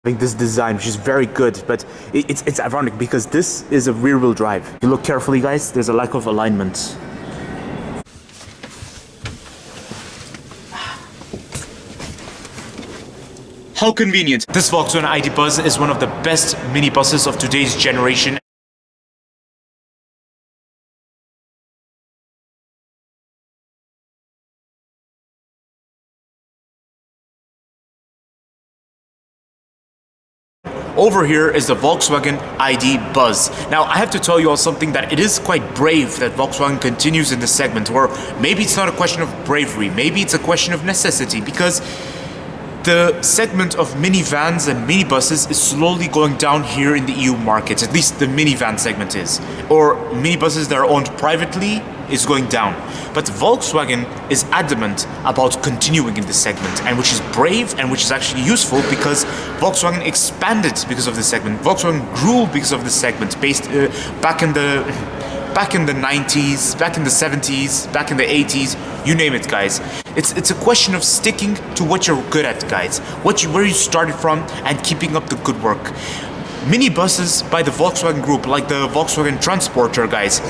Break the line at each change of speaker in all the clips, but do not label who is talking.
Having this design, which is very good, but it's ironic because this is a rear-wheel drive. If you look carefully, guys, there's a lack of alignment.
How convenient. This Volkswagen ID Buzz is one of the best minibuses of today's generation. Over here is the Volkswagen ID Buzz. Now, I have to tell you all something that it is quite brave that Volkswagen continues in this segment, or maybe it's not a question of bravery, maybe it's a question of necessity, because the segment of minivans and minibuses is slowly going down here in the EU market. At least the minivan segment is. Or minibuses that are owned privately is going down. But Volkswagen is adamant about continuing in this segment, and which is brave and which is actually useful because Volkswagen expanded because of this segment. Volkswagen grew because of this segment, based back in the 90s, back in the 70s, back in the 80s, you name it, guys. It's a question of sticking to what you're good at, guys. Where you started from and keeping up the good work. Minibuses by the Volkswagen Group, like the Volkswagen Transporter, guys,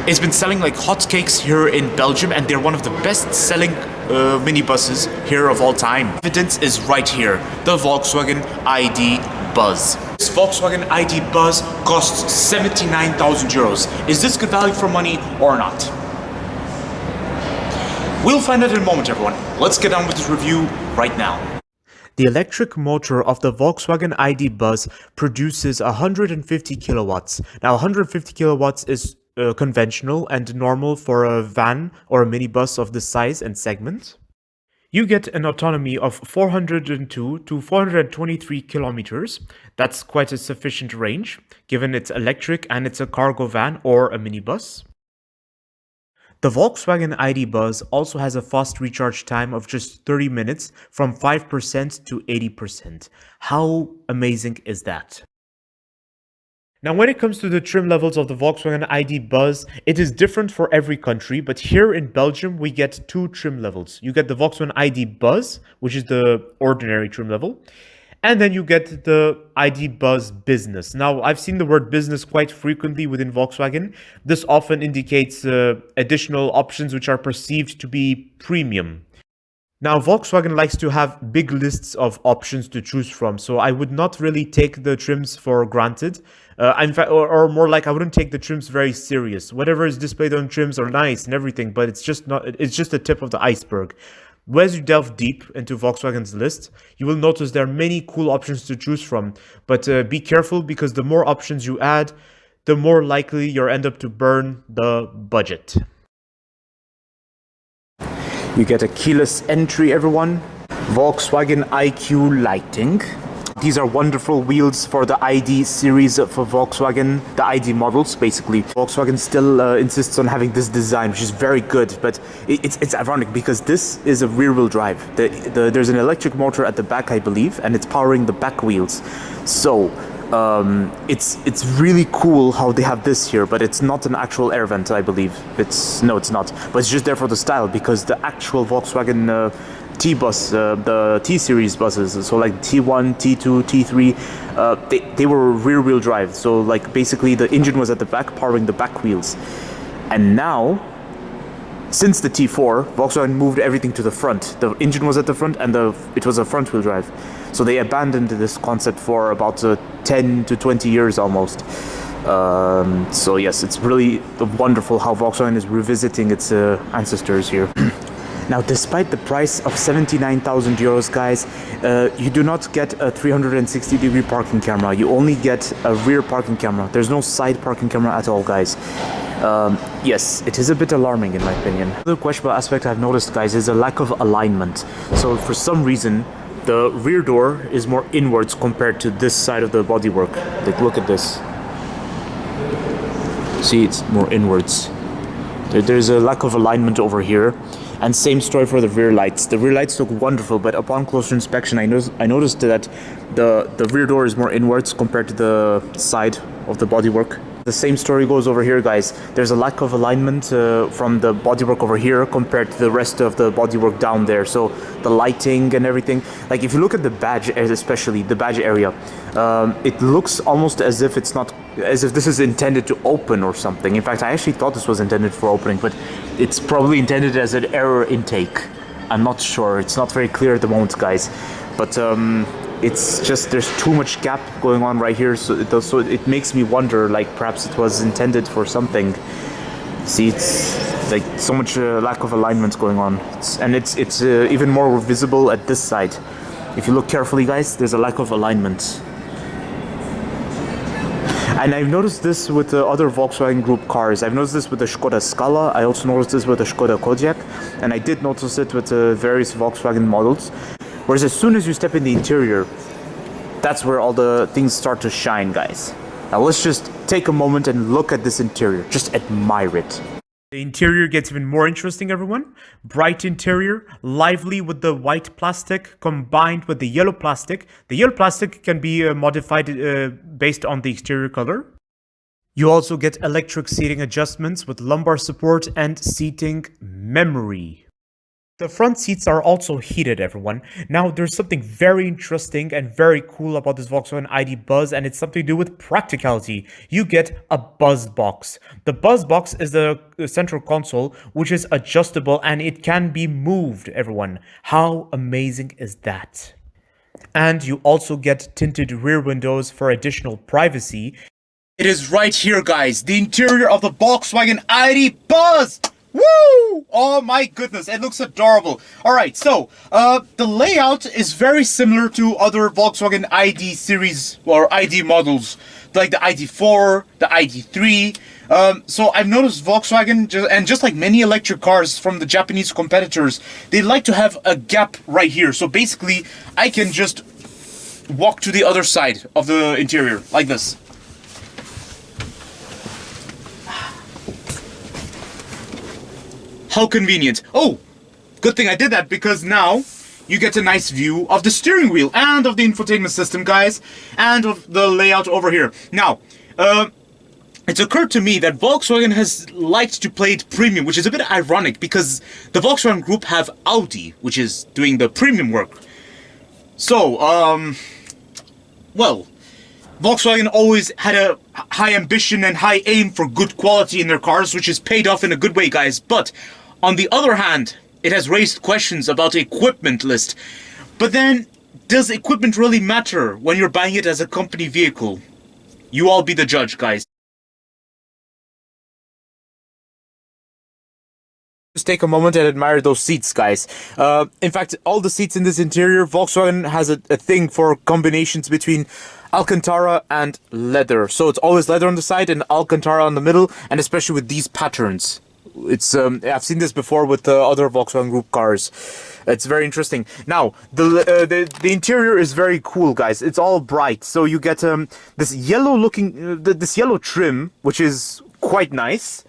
it's been selling like hotcakes here in Belgium, and they're one of the best-selling minibuses here of all time. Evidence is right here, the Volkswagen ID Buzz. This Volkswagen ID Buzz costs 79,000 euros. Is this good value for money or not? We'll find out in a moment, everyone. Let's get on with this review right now.
The electric motor of the Volkswagen ID Buzz produces 150 kilowatts. Now, 150 kilowatts is conventional and normal for a van or a minibus of this size and segment. You get an autonomy of 402 to 423 kilometers. That's quite a sufficient range, given it's electric and it's a cargo van or a minibus. The Volkswagen ID Buzz also has a fast recharge time of just 30 minutes from 5% to 80%. How amazing is that? Now, when it comes to the trim levels of the Volkswagen ID Buzz, it is different for every country, but here in Belgium, we get two trim levels. You get the Volkswagen ID Buzz, which is the ordinary trim level, and then you get the ID Buzz Business. Now, I've seen the word business quite frequently within Volkswagen. This often indicates additional options which are perceived to be premium. Now, Volkswagen likes to have big lists of options to choose from, so I would not really take the trims for granted. Or more like I wouldn't take the trims very serious. Whatever is displayed on trims are nice and everything, but it's just the tip of the iceberg. As you delve deep into Volkswagen's list, you will notice there are many cool options to choose from, but be careful because the more options you add, the more likely you'll end up to burn the budget. You get a keyless entry, everyone. Volkswagen IQ lighting. These are wonderful wheels for the ID series for Volkswagen, the ID models, basically. Volkswagen still insists on having this design, which is very good, but it's ironic because this is a rear-wheel drive. There's an electric motor at the back, I believe, and it's powering the back wheels. So it's really cool how they have this here, but it's not an actual air vent, I believe. No, it's not. But it's just there for the style because the actual Volkswagen T-bus, the T-series buses, so like T1, T2, T3, they were rear-wheel drive. So like basically the engine was at the back, powering the back wheels. And now, since the T4, Volkswagen moved everything to the front. The engine was at the front and it was a front-wheel drive. So they abandoned this concept for about 10 to 20 years almost. So yes, it's really wonderful how Volkswagen is revisiting its ancestors here. Now, despite the price of 79,000 euros, guys, you do not get a 360-degree parking camera. You only get a rear parking camera. There's no side parking camera at all, guys. Yes, it is a bit alarming in my opinion. Another questionable aspect I've noticed, guys, is a lack of alignment. So for some reason, the rear door is more inwards compared to this side of the bodywork. Like, look at this. See, it's more inwards. There's a lack of alignment over here. And same story for the rear lights. The rear lights look wonderful, but upon closer inspection, I noticed that the rear door is more inwards compared to the side of the bodywork. The same story goes over here, guys. There's a lack of alignment from the bodywork over here compared to the rest of the bodywork down there. So the lighting and everything, like if you look at the badge, especially the badge area, it looks almost as if it's not, as if this is intended to open or something. In fact, I actually thought this was intended for opening, but it's probably intended as an error intake. I'm not sure. It's not very clear at the moment, guys. But it's just there's too much gap going on right here, so it makes me wonder, like perhaps it was intended for something. See, it's like so much lack of alignment going on, it's even more visible at this side. If you look carefully, guys, there's a lack of alignment. And I've noticed this with the other Volkswagen Group cars. I've noticed this with the Skoda Scala. I also noticed this with the Skoda Kodiaq, and I did notice it with various Volkswagen models. Whereas as soon as you step in the interior, that's where all the things start to shine, guys. Now let's just take a moment and look at this interior. Just admire it. The interior gets even more interesting, everyone. Bright interior, lively with the white plastic combined with the yellow plastic. The yellow plastic can be modified based on the exterior color. You also get electric seating adjustments with lumbar support and seating memory. The front seats are also heated, everyone. Now, there's something very interesting and very cool about this Volkswagen ID Buzz, and it's something to do with practicality. You get a buzz box. The buzz box is the central console, which is adjustable and it can be moved, everyone. How amazing is that? And you also get tinted rear windows for additional privacy.
It is right here, guys. The interior of the Volkswagen ID Buzz! Woo! Oh my goodness, it looks adorable. Alright, so, the layout is very similar to other Volkswagen ID series, or ID models, like the ID4, the ID3. So I've noticed Volkswagen, and just like many electric cars from the Japanese competitors, they like to have a gap right here. So basically, I can just walk to the other side of the interior, like this. How convenient. Oh, good thing I did that, because now you get a nice view of the steering wheel and of the infotainment system, guys, and of the layout over here. Now, it's occurred to me that Volkswagen has liked to play it premium, which is a bit ironic because the Volkswagen Group have Audi, which is doing the premium work. So, well, Volkswagen always had a high ambition and high aim for good quality in their cars, which is paid off in a good way, guys. But on the other hand, it has raised questions about the equipment list. But then, does equipment really matter when you're buying it as a company vehicle? You all be the judge, guys. Just take a moment and admire those seats, guys. In fact, all the seats in this interior, Volkswagen has a thing for combinations between Alcantara and leather. So it's always leather on the side and Alcantara on the middle, and especially with these patterns. It's I've seen this before with the other Volkswagen Group cars. It's very interesting. Now, the interior is very cool, guys. It's all bright. So you get this yellow looking, this yellow trim, which is quite nice.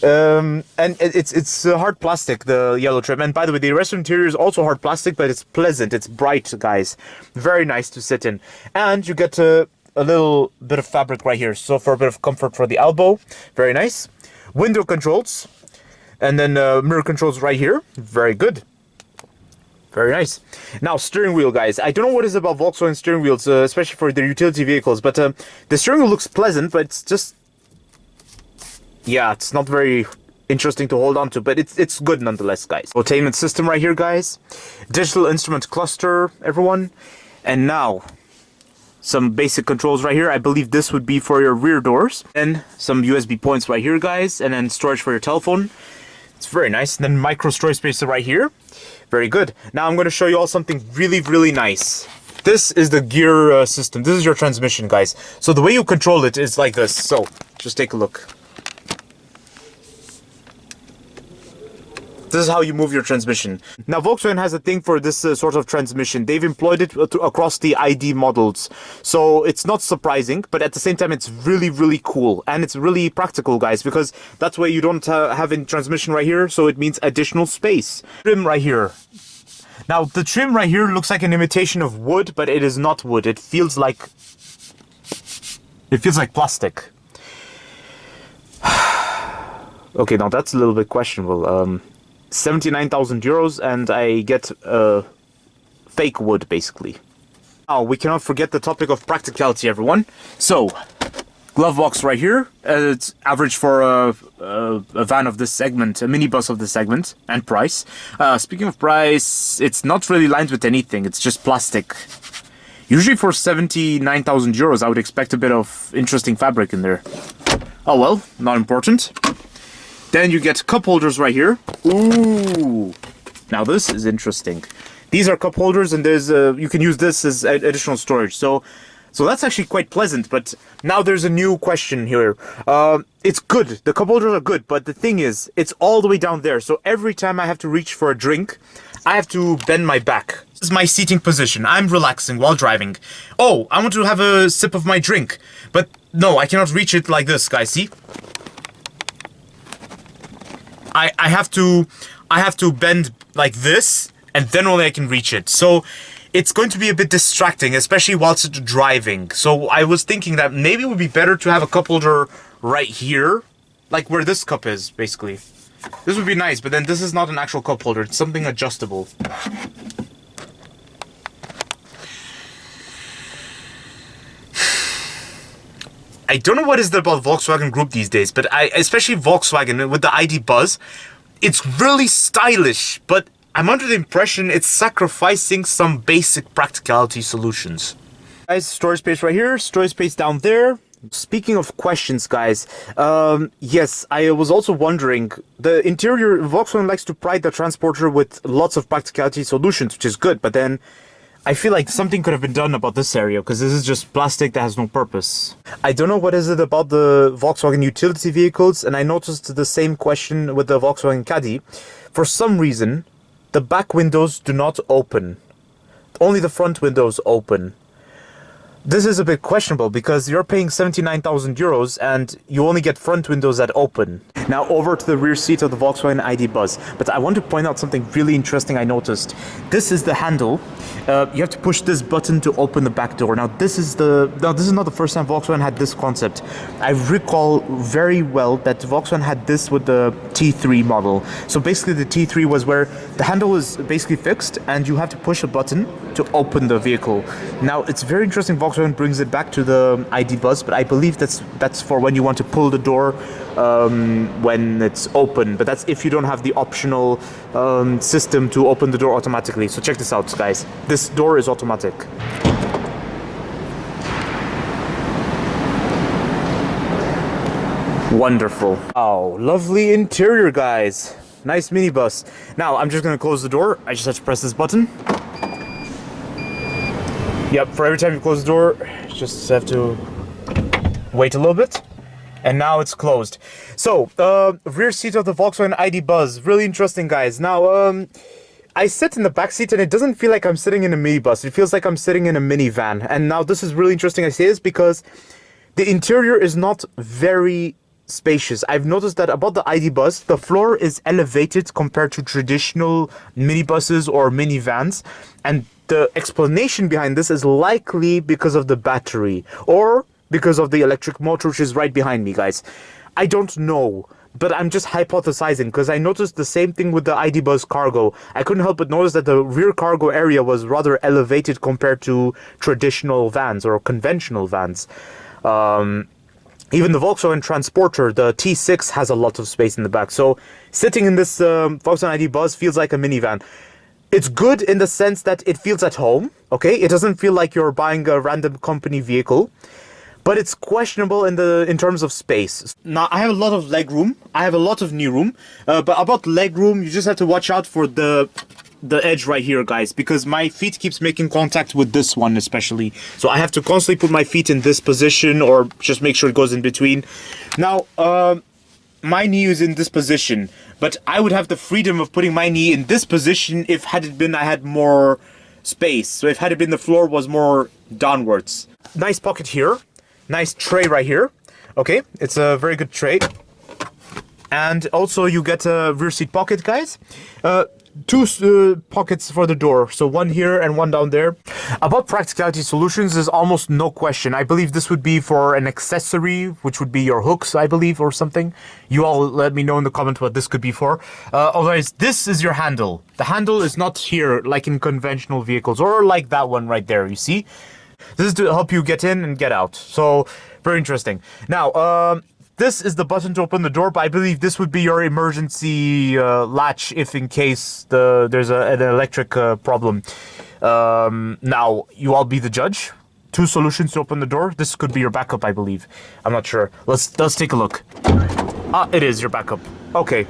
And it's hard plastic, the yellow trim. And by the way, the rest of the interior is also hard plastic, but it's pleasant. It's bright, guys. Very nice to sit in. And you get a little bit of fabric right here, so for a bit of comfort for the elbow. Very nice. Window controls. And then mirror controls right here. Very good. Very nice. Now, steering wheel, guys. I don't know what it is about Volkswagen steering wheels, especially for their utility vehicles, but the steering wheel looks pleasant, but it's just... yeah, it's not very interesting to hold on to, but it's good nonetheless, guys. Infotainment system right here, guys. Digital instrument cluster, everyone. And now, some basic controls right here. I believe this would be for your rear doors. And some USB points right here, guys. And then storage for your telephone. It's very nice. And then micro storage space right here. Very good. Now I'm going to show you all something really, really nice. This is the gear system. This is your transmission, guys. So the way you control it is like this. So, just take a look. This is how you move your transmission. Now, Volkswagen has a thing for this sort of transmission. They've employed it across the ID models. So it's not surprising, but at the same time, it's really, really cool. And it's really practical, guys, because that's why you don't have a transmission right here. So it means additional space. Trim right here. Now, the trim right here looks like an imitation of wood, but it is not wood. It feels like plastic.
Okay, now that's a little bit questionable. 79,000 euros and I get fake wood, basically. Now, we cannot forget the topic of practicality, everyone. So, glove box right here. It's average for a van of this segment, a minibus of this segment, and price. Speaking of price, it's not really lined with anything. It's just plastic. Usually for 79,000 euros, I would expect a bit of interesting fabric in there. Oh well, not important. Then you get cup holders right here. Ooh! Now this is interesting. These are cup holders, and there's you can use this as additional storage. So that's actually quite pleasant. But now there's a new question here. It's good. The cup holders are good, but the thing is, it's all the way down there. So every time I have to reach for a drink, I have to bend my back. This is my seating position. I'm relaxing while driving. Oh, I want to have a sip of my drink, but no, I cannot reach it like this, guys. See? I have to bend like this, and then only I can reach it. So it's going to be a bit distracting, especially whilst driving. So I was thinking that maybe it would be better to have a cup holder right here, like where this cup is, basically. This would be nice, but then this is not an actual cup holder. It's something adjustable. I don't know what is it about Volkswagen Group these days, but especially Volkswagen with the ID Buzz, it's really stylish, but I'm under the impression it's sacrificing some basic practicality solutions. Guys, storage space right here, storage space down there. Speaking of questions, guys, yes, I was also wondering, the interior, Volkswagen likes to pride the Transporter with lots of practicality solutions, which is good, but then I feel like something could have been done about this area, because this is just plastic that has no purpose. I don't know what is it about the Volkswagen utility vehicles, and I noticed the same question with the Volkswagen Caddy. For some reason, the back windows do not open. Only the front windows open. This is a bit questionable because you're paying 79,000 euros and you only get front windows that open. Now over to the rear seat of the Volkswagen ID Buzz. But I want to point out something really interesting I noticed. This is the handle. You have to push this button to open the back door. Now this is not the first time Volkswagen had this concept. I recall very well that Volkswagen had this with the T3 model. So basically the T3 was where the handle is basically fixed and you have to push a button to open the vehicle. Now it's very interesting Volkswagen brings it back to the ID Buzz, but I believe that's for when you want to pull the door when it's open, but that's if you don't have the optional system to open the door automatically. So check this out, guys. This door is automatic. Wonderful. Oh, lovely interior, guys. Nice minibus. Now I'm just gonna close the door. I just have to press this button. Yep, for every time you close the door, you just have to wait a little bit. And now it's closed. So, rear seat of the Volkswagen ID Buzz. Really interesting, guys. Now, I sit in the back seat and it doesn't feel like I'm sitting in a minibus. It feels like I'm sitting in a minivan. And now this is really interesting I say this because the interior is not very spacious. I've noticed that about the ID Buzz, the floor is elevated compared to traditional minibuses or minivans. And the explanation behind this is likely because of the battery or because of the electric motor, which is right behind me, guys. I don't know, but I'm just hypothesizing because I noticed the same thing with the ID Buzz Cargo. I couldn't help but notice that the rear cargo area was rather elevated compared to traditional vans or conventional vans. Even the Volkswagen Transporter, the T6, has a lot of space in the back. So sitting in this Volkswagen ID Buzz feels like a minivan. It's good in the sense that it feels at home, okay? It doesn't feel like you're buying a random company vehicle. But it's questionable in terms of space. Now, I have a lot of leg room. I have a lot of knee room. But about leg room, you just have to watch out for the edge right here, guys. Because my feet keeps making contact with this one especially. So I have to constantly put my feet in this position or just make sure it goes in between. Now, my knee is in this position. But I would have the freedom of putting my knee in this position if had it been I had more space. So if had it been the floor was more downwards. Nice pocket here. Nice tray right here. Okay, it's a very good tray. And also you get a rear seat pocket, guys. two pockets for the door, so one here and one down there. About practicality solutions, there's almost no question. I believe this would be for an accessory, which would be your hooks, I believe, or something. You all let me know in the comment what this could be for. Otherwise, this is your handle. The handle is not here like in conventional vehicles, or like that one right there, you see? This is to help you get in and get out. So, very interesting. Now, this is the button to open the door, but I believe this would be your emergency latch if in case there's an electric problem. Now, you all be the judge. Two solutions to open the door. This could be your backup, I believe. I'm not sure. Let's take a look. Ah, it is your backup. Okay.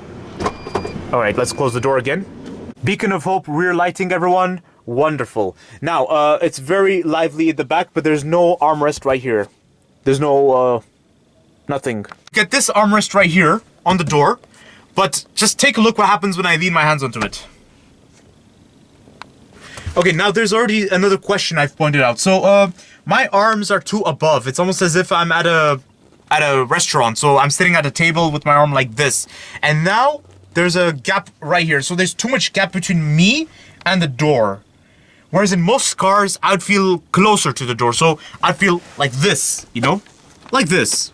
All right, let's close the door again. Beacon of hope, rear lighting, everyone. Wonderful. Now, it's very lively at the back, but there's no armrest right here. There's no, nothing. Get this armrest right here on the door, but just take a look what happens when I lean my hands onto it. Okay, now there's already another question I've pointed out. So, my arms are too above. It's almost as if I'm at a restaurant. So I'm sitting at a table with my arm like this. And now there's a gap right here. So there's too much gap between me and the door. Whereas in most cars, I'd feel closer to the door. So I'd feel like this, you know? Like this.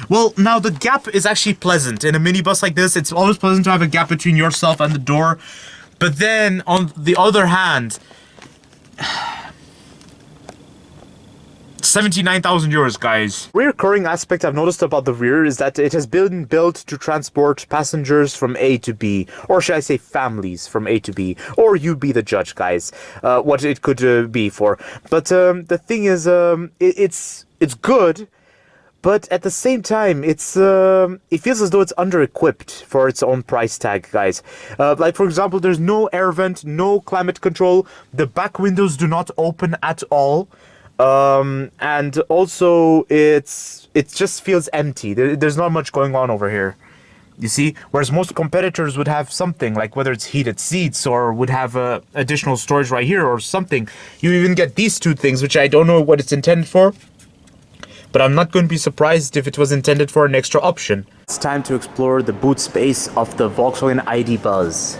Well, now the gap is actually pleasant. In a minibus like this, it's always pleasant to have a gap between yourself and the door. But then, on the other hand, 79,000 euros, guys. Recurring aspect I've noticed about the rear is that it has been built to transport passengers from A to B, or should I say families from A to B, or you be the judge, guys, what it could be for. But the thing is, it's good, but at the same time, it feels as though it's under-equipped for its own price tag, guys. Like, for example, there's no air vent, no climate control, the back windows do not open at all. And also it just feels empty. There's not much going on over here. You see? Whereas most competitors would have something, like whether it's heated seats or would have additional storage right here or something. You even get these two things, which I don't know what it's intended for. But I'm not going to be surprised if it was intended for an extra option. It's time to explore the boot space of the Volkswagen idbuzz.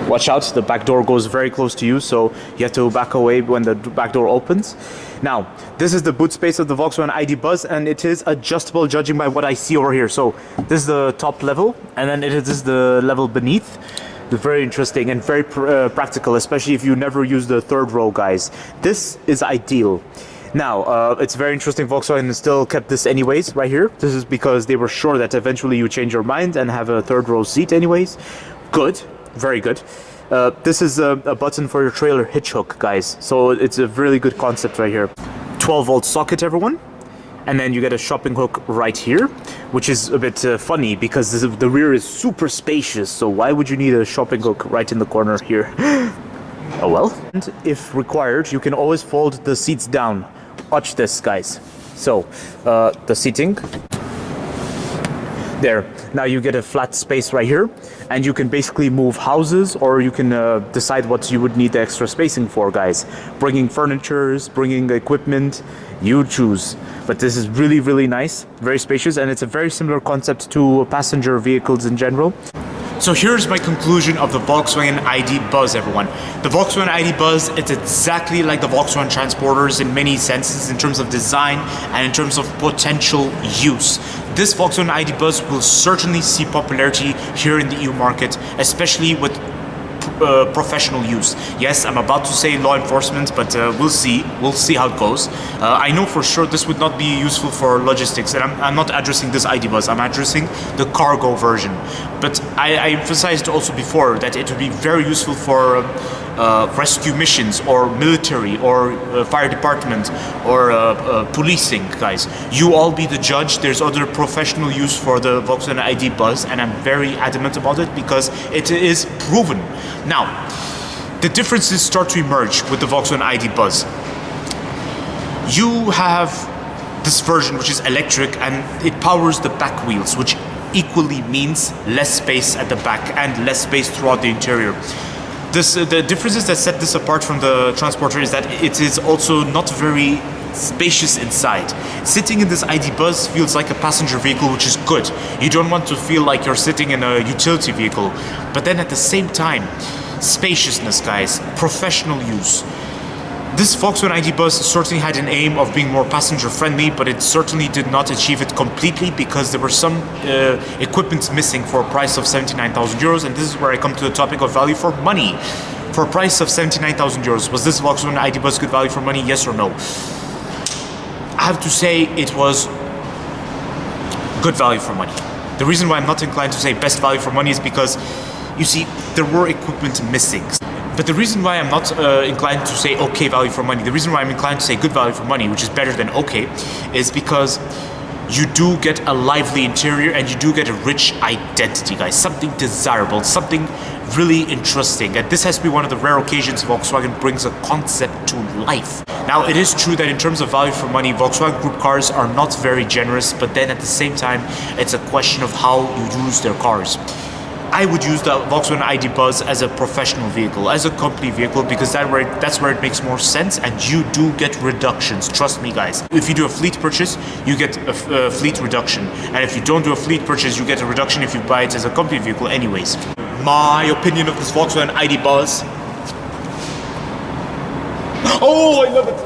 Watch out, the back door goes very close to you, so you have to back away when the back door opens. Now, this is the boot space of the Volkswagen idbuzz, and it is adjustable judging by what I see over here. So, this is the top level, and then it is the level beneath. It's very interesting and very practical, especially if you never use the third row, guys. This is ideal. Now, it's very interesting Volkswagen still kept this anyways, right here. This is because they were sure that eventually you change your mind and have a third row seat anyways. Good. Very good. This is a button for your trailer hitch hook, guys. So it's a really good concept right here. 12-volt socket, everyone. And then you get a shopping hook right here, which is a bit funny because the rear is super spacious. So why would you need a shopping hook right in the corner here? Oh well. And if required, you can always fold the seats down. Watch this, guys. So, the seating. There. Now you get a flat space right here, and you can basically move houses, or you can decide what you would need the extra spacing for, guys. Bringing furnitures, bringing equipment, you choose. But this is really, really nice, very spacious, and it's a very similar concept to passenger vehicles in general.
So here's my conclusion of the Volkswagen ID Buzz, everyone. The Volkswagen ID Buzz, it's exactly like the Volkswagen Transporters in many senses in terms of design and in terms of potential use. This Volkswagen ID Buzz will certainly see popularity here in the EU market, especially with professional use. Yes, I'm about to say law enforcement, but we'll see how it goes. I know for sure this would not be useful for logistics, and I'm not addressing this ID Buzz, I'm addressing the cargo version. But I emphasized also before that it would be very useful for rescue missions, or military, or fire department, or policing, guys. You all be the judge. There's other professional use for the Volkswagen ID Buzz, and I'm very adamant about it because it is proven. Now, the differences start to emerge with the Volkswagen ID Buzz. You have this version which is electric, and it powers the back wheels, which equally means less space at the back and less space throughout the interior. The differences that set this apart from the Transporter is that it is also not very spacious inside. Sitting in this idbuzz feels like a passenger vehicle, which is good. You don't want to feel like you're sitting in a utility vehicle. But then at the same time, spaciousness, guys, professional use. This Volkswagen ID Buzz certainly had an aim of being more passenger friendly, but it certainly did not achieve it completely because there were some equipment missing for a price of 79,000 euros, and this is where I come to the topic of value for money. For a price of 79,000 euros, was this Volkswagen ID Buzz good value for money, yes or no? I have to say it was good value for money. The reason why I'm not inclined to say best value for money is because, you see, there were equipment missing. But the reason why I'm not inclined to say okay value for money, the reason why I'm inclined to say good value for money, which is better than okay, is because you do get a lively interior and you do get a rich identity, guys. Something desirable, something really interesting. And this has to be one of the rare occasions Volkswagen brings a concept to life. Now, it is true that in terms of value for money, Volkswagen Group cars are not very generous, but then at the same time, it's a question of how you use their cars. I would use the Volkswagen ID Buzz as a professional vehicle, as a company vehicle, because that's where it makes more sense, and you do get reductions. Trust me, guys. If you do a fleet purchase, you get a fleet reduction, and if you don't do a fleet purchase, you get a reduction if you buy it as a company vehicle anyways. My opinion of this Volkswagen ID Buzz. Oh, I love it.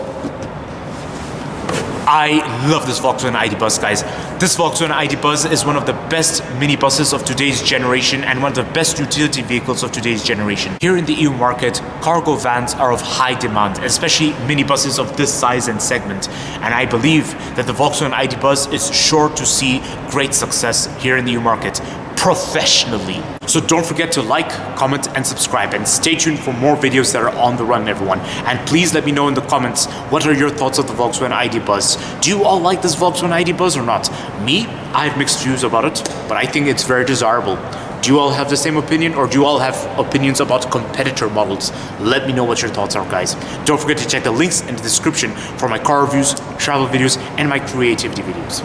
I love this Volkswagen ID Buzz, guys. This Volkswagen ID Buzz is one of the best minibuses of today's generation and one of the best utility vehicles of today's generation. Here in the EU market, cargo vans are of high demand, especially minibuses of this size and segment. And I believe that the Volkswagen ID Buzz is sure to see great success here in the EU market professionally. So don't forget to like, comment, and subscribe, and stay tuned for more videos that are on the run, everyone. And please let me know in the comments, what are your thoughts of the Volkswagen ID Buzz? Do you all like this Volkswagen ID Buzz or not? Me, I have mixed views about it, but I think it's very desirable. Do you all have the same opinion, or do you all have opinions about competitor models? Let me know what your thoughts are, guys. Don't forget to check the links in the description for my car reviews, travel videos, and my creativity videos.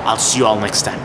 I'll see you all next time.